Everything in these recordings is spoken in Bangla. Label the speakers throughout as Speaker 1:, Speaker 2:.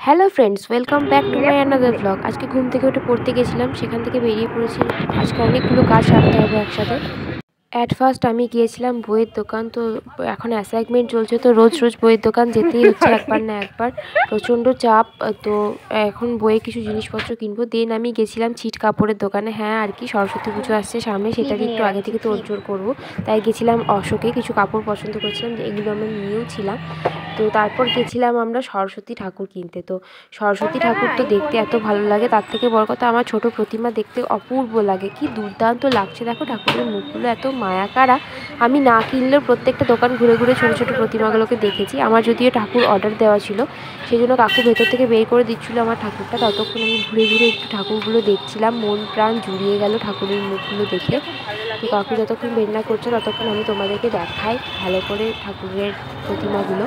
Speaker 1: Hello friends, welcome back to my another blog. আজকে ঘুম থেকে উঠে পড়তে গেছিলাম, সেখান থেকে বেরিয়ে পড়েছি। আজকে অনেকগুলো কাজ সারতে হবে একসাথে। অ্যাট ফার্স্ট আমি গিয়েছিলাম বইয়ের দোকান। তো এখন অ্যাসাইনমেন্ট চলছে, তো রোজ রোজ বইয়ের দোকান যেতেই হচ্ছে একবার না একবার। প্রচণ্ড চাপ। তো এখন বইয়ে কিছু জিনিসপত্র কিনবো। দেন আমি গেছিলাম ছিট কাপড়ের দোকানে। হ্যাঁ, আর কি সরস্বতী পুজো আসছে সামনে, সেটারই একটু আগে থেকে তোড়জোড় করবো। তাই গেছিলাম অশোকে, কিছু কাপড় পছন্দ করছিলাম, এগুলো আমরা নিয়েও ছিলাম। তো তারপর গেছিলাম আমরা সরস্বতী ঠাকুর কিনতে। তো সরস্বতী ঠাকুর তো দেখতে এত ভালো লাগে, তার থেকে বড় কথা আমার ছোট প্রতিমা দেখতে অপূর্ব লাগে। কি দুর্দান্ত লাগছে দেখো, ঠাকুরের মুখগুলো এত মায়াকাড়া। আমি না কিনলেও প্রত্যেকটা দোকান ঘুরে ঘুরে ছোটো ছোটো প্রতিমাগুলোকে দেখেছি। আমার যদিও ঠাকুর অর্ডার দেওয়া ছিল, সেই জন্য কাকু ভেতর থেকে বের করে দিচ্ছিলো আমার ঠাকুরটা। ততক্ষণ আমি ঘুরে ঘুরে একটু ঠাকুরগুলো দেখছিলাম, মন প্রাণ জুড়িয়ে গেল ঠাকুরের মুখগুলো দেখে। তো কাকু যতক্ষণ বের না করছে ততক্ষণ আমি তোমাদেরকে দেখাই ভালো করে ঠাকুরের প্রতিমাগুলো।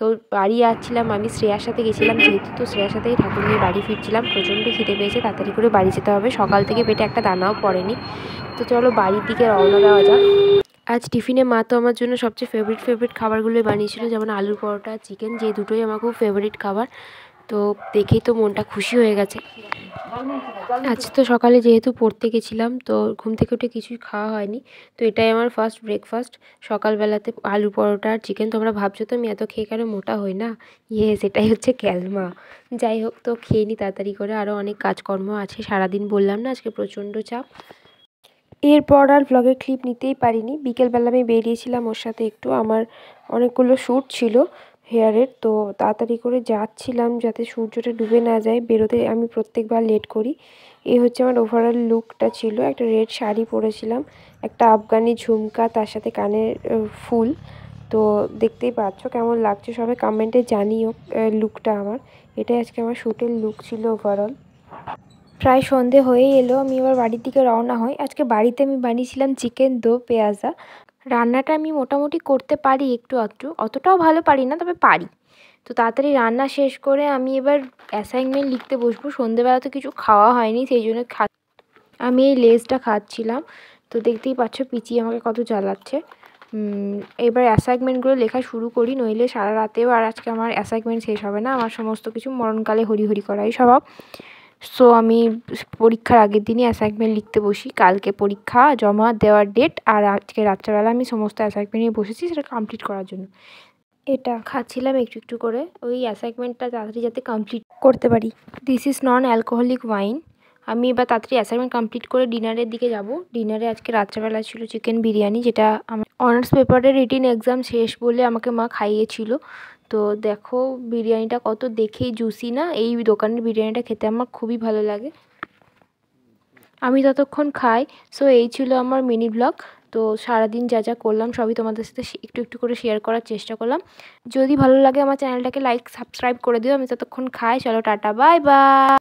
Speaker 1: তো বাড়ি আসছিলাম, আমি শ্রেয়ার সাথে গেছিলাম যেহেতু, তো শ্রেয়ার সাথেই ঠাকুর নিয়ে বাড়ি ফিরছিলাম। প্রচণ্ড খিদে পেয়েছে, তাড়াতাড়ি করে বাড়ি যেতে হবে, সকাল থেকে পেটে একটা দানাও পড়েনি। তো চলো বাড়ির দিকে রওনা দেওয়া যাক। আজ টিফিনে মা তো আমার জন্য সবচেয়ে ফেভারিট খাবারগুলোই বানিয়েছিল, যেমন আলুর পরোটা, চিকেন, যে দুটোই আমার খুব ফেভারিট খাবার। তো দেখেই তো মনটা খুশি হয়ে গেছে। আজ তো সকালে যেহেতু পড়তে গেছিলাম, তো ঘুম থেকে উঠে কিছুই খাওয়া হয়নি। তো এটাই আমার ফার্স্ট ব্রেকফাস্ট সকালবেলাতে, আলু পরোটা আর চিকেন। তোমরা ভাবছো তো আমি এত খেয়ে কেন মোটা হই না? সেটাই হচ্ছে ক্যালমা। যাই হোক, তো খেয়ে নি তাড়াতাড়ি করে, আরও অনেক কাজকর্ম আছে সারাদিন, বললাম না আজকে প্রচণ্ড চাপ। এরপর আর ভ্লগের ক্লিপ নিতেই পারিনি। বিকেলবেলা আমি বেরিয়েছিলাম ওর সাথে একটু, আমার অনেকগুলো শ্যুট ছিল হেয়ারের। তো তাড়াতাড়ি করে যাচ্ছিলাম যাতে সূর্যটা ডুবে না যায়, বেরোতে আমি প্রত্যেকবার লেট করি। এই হচ্ছে আমার ওভারঅল লুকটা ছিল। একটা রেড শাড়ি পরেছিলাম, একটা আফগানি ঝুমকা, তার সাথে কানের ফুল। তো দেখতেই পাচ্ছ কেমন লাগছে, সবাই কমেন্টে জানিও লুকটা আমার। এটাই আজকে আমার শ্যুটের লুক ছিল ওভারঅল। প্রায় সন্ধে হয়েই এলো, আমি এবার বাড়ির দিকে রওনা হই। আজকে বাড়িতে আমি বানিয়েছিলাম চিকেন দো পেঁয়াজা। রান্নাটা আমি মোটামুটি করতে পারি একটু আধটু, অতটাও ভালো পারি না, তবে পারি। তো তাড়াতাড়ি রান্না শেষ করে আমি এবার অ্যাসাইনমেন্ট লিখতে বসবো। সন্ধেবেলা তো কিছু খাওয়া হয়নি, সেই জন্য আমি এই লেসটা খাচ্ছিলাম। তো দেখতেই পাচ্ছ পিচি আমাকে কত জ্বালাচ্ছে। এবার অ্যাসাইনমেন্টগুলো লেখা শুরু করি, নইলে সারা রাতেও আর আজকে আমার অ্যাসাইনমেন্ট শেষ হবে না। আমার সমস্ত কিছু মরণকালে হরি করাই স্বভাব। সো আমি পরীক্ষার আগের দিনই অ্যাসাইনমেন্ট লিখতে বসি। কালকে পরীক্ষা জমা দেওয়ার ডেট, আর আজকে রাত্রেবেলা আমি সমস্ত অ্যাসাইনমেন্ট নিয়ে বসেছি সেটা কমপ্লিট করার জন্য। এটা খাচ্ছিলাম একটু একটু করে, ওই অ্যাসাইনমেন্টটা তাড়াতাড়ি যাতে কমপ্লিট করতে পারি। This is non alcoholic wine. আমি এবার তাড়াতাড়ি অ্যাসাইনমেন্ট কমপ্লিট করে ডিনারের দিকে যাব। ডিনারে আজকে রাত্রেবেলা ছিল চিকেন বিরিয়ানি, যেটা আমার অনার্স পেপারের রিটিন এক্সাম শেষ বলে আমাকে মা খাইয়েছিল। তো দেখো বিরিয়ানিটা কত দেখেই জুসি না, এই দোকানের বিরিয়ানিটা খেতে আমার খুবই ভালো লাগে। আমি ততক্ষণ খাই। সো এই ছিল আমার মিনি ব্লগ। তো সারাদিন যা যা করলাম সবই তোমাদের সাথে একটু একটু করে শেয়ার করার চেষ্টা করলাম। যদি ভালো লাগে আমার চ্যানেলটাকে লাইক সাবস্ক্রাইব করে দিও। আমি ততক্ষণ খাই, চলো টাটা বাই বাই।